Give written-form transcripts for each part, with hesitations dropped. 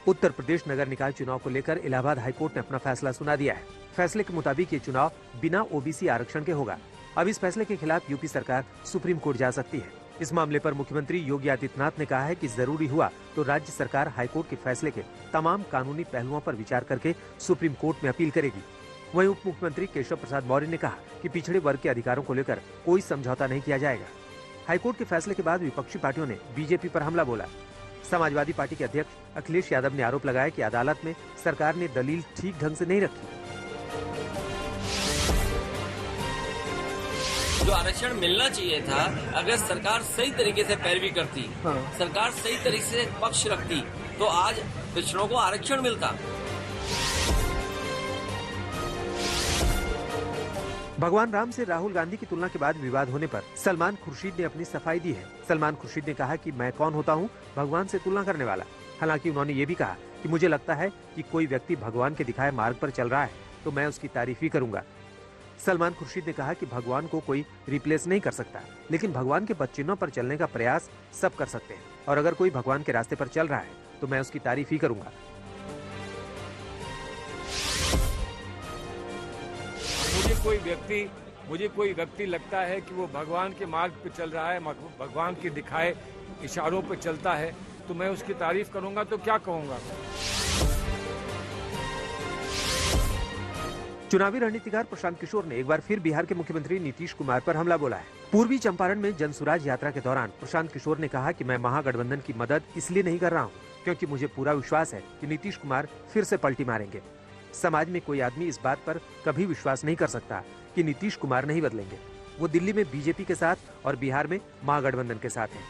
उत्तर प्रदेश नगर निकाय चुनाव को लेकर इलाहाबाद हाईकोर्ट ने अपना फैसला सुना दिया है। फैसले के मुताबिक ये चुनाव बिना ओबीसी आरक्षण के होगा। अब इस फैसले के खिलाफ यूपी सरकार सुप्रीम कोर्ट जा सकती है। इस मामले पर मुख्यमंत्री योगी आदित्यनाथ ने कहा है कि जरूरी हुआ तो राज्य सरकार हाईकोर्ट के फैसले के तमाम कानूनी पहलुओं पर विचार करके सुप्रीम कोर्ट में अपील करेगी। वहीं उप मुख्यमंत्री केशव प्रसाद मौर्य ने कहा कि पिछड़े वर्ग के अधिकारों को लेकर कोई समझौता नहीं किया जाएगा। हाईकोर्ट के फैसले के बाद विपक्षी पार्टियों ने बीजेपी पर हमला बोला। समाजवादी पार्टी के अध्यक्ष अखिलेश यादव ने आरोप लगाया कि अदालत में सरकार ने दलील ठीक ढंग से नहीं रखी। जो आरक्षण मिलना चाहिए था, अगर सरकार सही तरीके से पैरवी करती, सरकार सही तरीके से पक्ष रखती, तो आज पिछड़ों को आरक्षण मिलता। भगवान राम से राहुल गांधी की तुलना के बाद विवाद होने पर सलमान खुर्शीद ने अपनी सफाई दी है। सलमान खुर्शीद ने कहा कि मैं कौन होता हूं भगवान से तुलना करने वाला। हालांकि उन्होंने ये भी कहा कि मुझे लगता है कि कोई व्यक्ति भगवान के दिखाए मार्ग पर चल रहा है तो मैं उसकी तारीफ ही करूंगा। सलमान खुर्शीद ने कहा कि भगवान को कोई रिप्लेस नहीं कर सकता, लेकिन भगवान के पद चिन्हों पर चलने का प्रयास सब कर सकते हैं और अगर कोई भगवान के रास्ते पर चल रहा है तो मैं उसकी तारीफ ही करूंगा। मुझे कोई व्यक्ति लगता है कि वो भगवान के मार्ग पे चल रहा है, भगवान के दिखाए इशारों पे चलता है, तो मैं उसकी तारीफ करूंगा तो क्या कहूंगा। चुनावी रणनीतिकार प्रशांत किशोर ने एक बार फिर बिहार के मुख्यमंत्री नीतीश कुमार पर हमला बोला है। पूर्वी चंपारण में जनसुराज यात्रा के दौरान प्रशांत किशोर ने कहा कि मैं महागठबंधन की मदद इसलिए नहीं कर रहा हूं क्योंकि मुझे पूरा विश्वास है कि नीतीश कुमार फिर से पलटी मारेंगे। समाज में कोई आदमी इस बात पर कभी विश्वास नहीं कर सकता कि नीतीश कुमार नहीं बदलेंगे। वो दिल्ली में बीजेपी के साथ और बिहार में महागठबंधन के साथ हैं।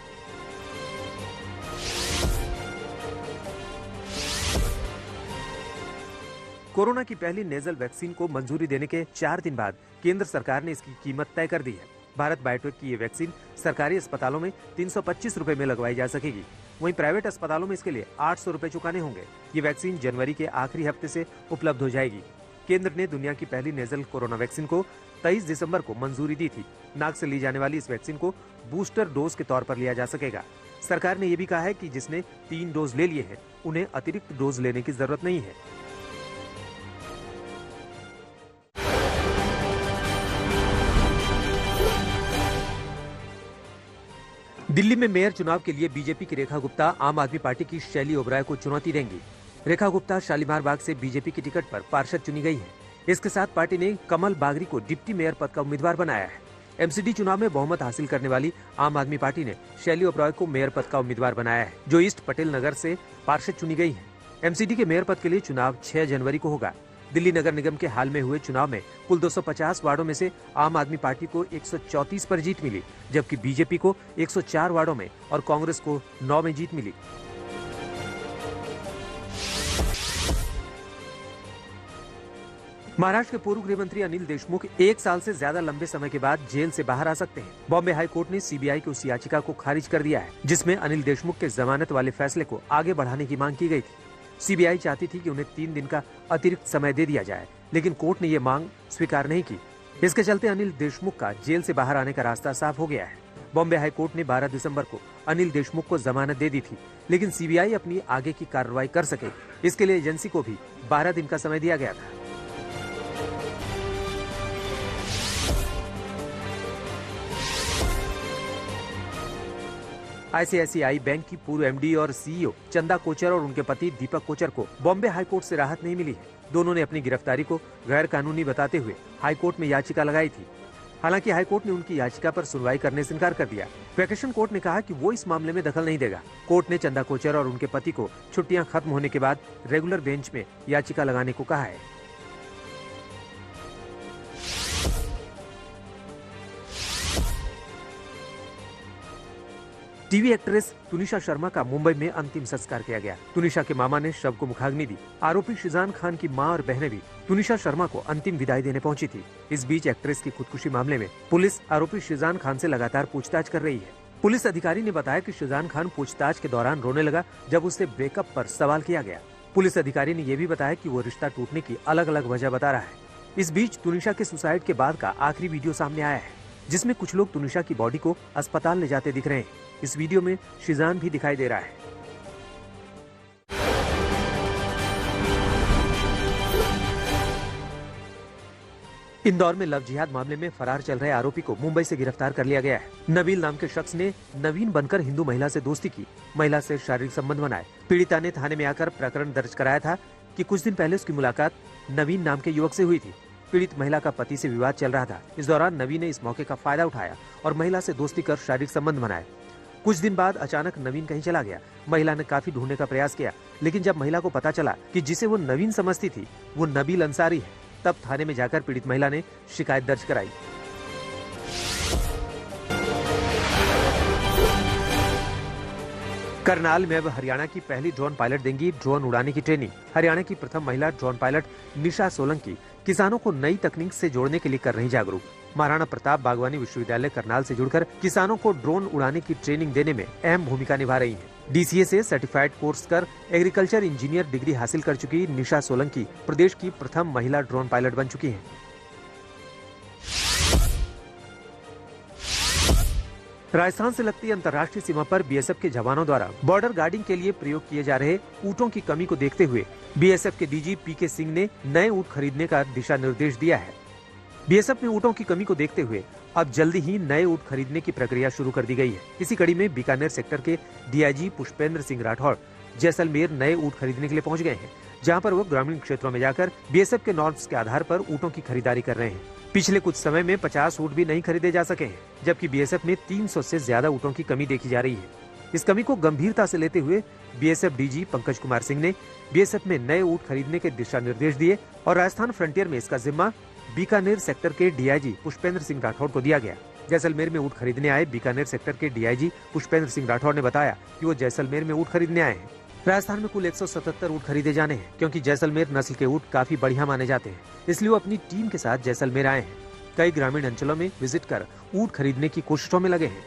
कोरोना की पहली नेजल वैक्सीन को मंजूरी देने के 4 दिन बाद केंद्र सरकार ने इसकी कीमत तय कर दी है। भारत बायोटेक की ये वैक्सीन सरकारी अस्पतालों में 325 रुपए में लगवाई जा सकेगी। वहीं प्राइवेट अस्पतालों में इसके लिए 800 रुपए चुकाने होंगे। ये वैक्सीन जनवरी के आखिरी हफ्ते से उपलब्ध हो जाएगी। केंद्र ने दुनिया की पहली नेजल कोरोना वैक्सीन को 23 दिसंबर को मंजूरी दी थी। नाक से ली जाने वाली इस वैक्सीन को बूस्टर डोज के तौर पर लिया जा सकेगा। सरकार ने यह भी कहा है कि जिसने 3 डोज ले लिए हैं उन्हें अतिरिक्त डोज लेने की जरूरत नहीं है। दिल्ली में मेयर चुनाव के लिए बीजेपी की रेखा गुप्ता आम आदमी पार्टी की शैली ओबराय को चुनौती देंगी। रेखा गुप्ता शालीमार बाग से बीजेपी की टिकट पर पार्षद चुनी गई है। इसके साथ पार्टी ने कमल बागरी को डिप्टी मेयर पद का उम्मीदवार बनाया है। एमसीडी चुनाव में बहुमत हासिल करने वाली आम आदमी पार्टी ने शैली ओबराय को मेयर पद का उम्मीदवार बनाया है, जो ईस्ट पटेल नगर से पार्षद चुनी गई है। एमसीडी के मेयर पद के लिए चुनाव 6 जनवरी को होगा। दिल्ली नगर निगम के हाल में हुए चुनाव में कुल 250 वार्डों में से आम आदमी पार्टी को 134 पर जीत मिली, जबकि बीजेपी को 104 वार्डों में और कांग्रेस को 9 में जीत मिली। महाराष्ट्र के पूर्व गृह मंत्री अनिल देशमुख 1 साल से ज्यादा लंबे समय के बाद जेल से बाहर आ सकते हैं। बॉम्बे हाई कोर्ट ने सीबीआई की उस याचिका को खारिज कर दिया है जिसमें अनिल देशमुख के जमानत वाले फैसले को आगे बढ़ाने की मांग की गई थी। सीबीआई चाहती थी कि उन्हें 3 दिन का अतिरिक्त समय दे दिया जाए, लेकिन कोर्ट ने ये मांग स्वीकार नहीं की। इसके चलते अनिल देशमुख का जेल से बाहर आने का रास्ता साफ हो गया है। बॉम्बे हाई कोर्ट ने 12 दिसंबर को अनिल देशमुख को जमानत दे दी थी, लेकिन सीबीआई अपनी आगे की कार्रवाई कर सके इसके लिए एजेंसी को भी 12 दिन का समय दिया गया था। आईसीआईसीआई बैंक की पूर्व एमडी और सीईओ चंदा कोचर और उनके पति दीपक कोचर को बॉम्बे हाईकोर्ट से राहत नहीं मिली है। दोनों ने अपनी गिरफ्तारी को गैर कानूनी बताते हुए हाईकोर्ट में याचिका लगाई थी। हालांकि हाईकोर्ट ने उनकी याचिका पर सुनवाई करने से इनकार कर दिया। वैकेशन कोर्ट ने कहा कि वो इस मामले में दखल नहीं देगा। कोर्ट ने चंदा कोचर और उनके पति को छुट्टियां खत्म होने के बाद रेगुलर बेंच में याचिका लगाने को कहा है। टीवी एक्ट्रेस तुनिशा शर्मा का मुंबई में अंतिम संस्कार किया गया। तुनिशा के मामा ने शव को मुखाग्नि दी। आरोपी शिजान खान की मां और बहनें भी तुनिशा शर्मा को अंतिम विदाई देने पहुंची थी। इस बीच एक्ट्रेस की खुदकुशी मामले में पुलिस आरोपी शिजान खान से लगातार पूछताछ कर रही है। पुलिस अधिकारी ने बताया कि शिजान खान पूछताछ के दौरान रोने लगा जब उससे ब्रेकअप पर सवाल किया गया। पुलिस अधिकारी ने यह भी बताया कि वो रिश्ता टूटने की अलग अलग वजह बता रहा है। इस बीच तुनिशा के सुसाइड के बाद का आखिरी वीडियो सामने आया है, जिसमें कुछ लोग तुनिशा की बॉडी को अस्पताल ले जाते दिख रहे हैं। इस वीडियो में शिजान भी दिखाई दे रहा है। इंदौर में लव जिहाद मामले में फरार चल रहे आरोपी को मुंबई से गिरफ्तार कर लिया गया है। नबील नाम के शख्स ने नवीन बनकर हिंदू महिला से दोस्ती की, महिला से शारीरिक संबंध बनाए। पीड़िता ने थाने में आकर प्रकरण दर्ज कराया था कि कुछ दिन पहले उसकी मुलाकात नवीन नाम के युवक से हुई थी। पीड़ित महिला का पति से विवाद चल रहा था। इस दौरान नवीन ने इस मौके का फायदा उठाया और महिला से दोस्ती कर शारीरिक संबंध बनाए। कुछ दिन बाद अचानक नवीन कहीं चला गया। महिला ने काफी ढूंढने का प्रयास किया, लेकिन जब महिला को पता चला कि जिसे वो नवीन समझती थी वो नबील अंसारी है, तब थाने में जाकर पीड़ित महिला ने शिकायत दर्ज कराई। करनाल में अब हरियाणा की पहली ड्रोन पायलट देंगी ड्रोन उड़ाने की ट्रेनिंग। हरियाणा की प्रथम महिला ड्रोन पायलट निशा सोलंकी किसानों को नई तकनीक से जोड़ने के लिए कर रही जागरूक। महाराणा प्रताप बागवानी विश्वविद्यालय करनाल से जुड़कर किसानों को ड्रोन उड़ाने की ट्रेनिंग देने में अहम भूमिका निभा रही हैं। DCA से सर्टिफाइड कोर्स कर एग्रीकल्चर इंजीनियर डिग्री हासिल कर चुकी निशा सोलंकी प्रदेश की प्रथम महिला ड्रोन पायलट बन चुकी हैं। राजस्थान से लगती अंतर्राष्ट्रीय सीमा पर BSF के जवानों द्वारा बॉर्डर गार्डिंग के लिए प्रयोग किए जा रहे ऊँटों की कमी को देखते हुए BSF के DG PK सिंह ने नए ऊँट खरीदने का दिशा निर्देश दिया है। BSF में ऊँटों की कमी को देखते हुए अब जल्दी ही नए ऊँट खरीदने की प्रक्रिया शुरू कर दी गई है। इसी कड़ी में बीकानेर सेक्टर के DIG पुष्पेंद्र सिंह राठौड़ जैसलमेर नए ऊँट खरीदने के लिए पहुंच गए हैं, जहां पर वो ग्रामीण क्षेत्रों में जाकर BSF के नॉर्म्स के आधार पर ऊँटों की खरीदारी कर रहे हैं। पिछले कुछ समय में 50 ऊँट भी नहीं खरीदे जा सके हैं, जबकि BSF में 300 से ज्यादा ऊँटों की कमी देखी जा रही है। इस कमी को गंभीरता से लेते हुए BSF DG पंकज कुमार सिंह ने BSF में नए ऊँट खरीदने के दिशा निर्देश दिए और राजस्थान फ्रंटियर में इसका जिम्मा बीकानेर सेक्टर के DIG पुष्पेंद्र सिंह राठौड़ को दिया गया। जैसलमेर में ऊँट खरीदने आए बीकानेर सेक्टर के DIG पुष्पेंद्र सिंह राठौड़ ने बताया कि वो जैसलमेर में ऊँट खरीदने आए हैं। राजस्थान में कुल 177 ऊँट खरीदे जाने हैं, क्योंकि जैसलमेर नस्ल के ऊँट काफी बढ़िया माने जाते हैं, इसलिए वो अपनी टीम के साथ जैसलमेर आए हैं। कई ग्रामीण अंचलों में विजिट कर ऊँट खरीदने की कोशिशों में लगे हैं।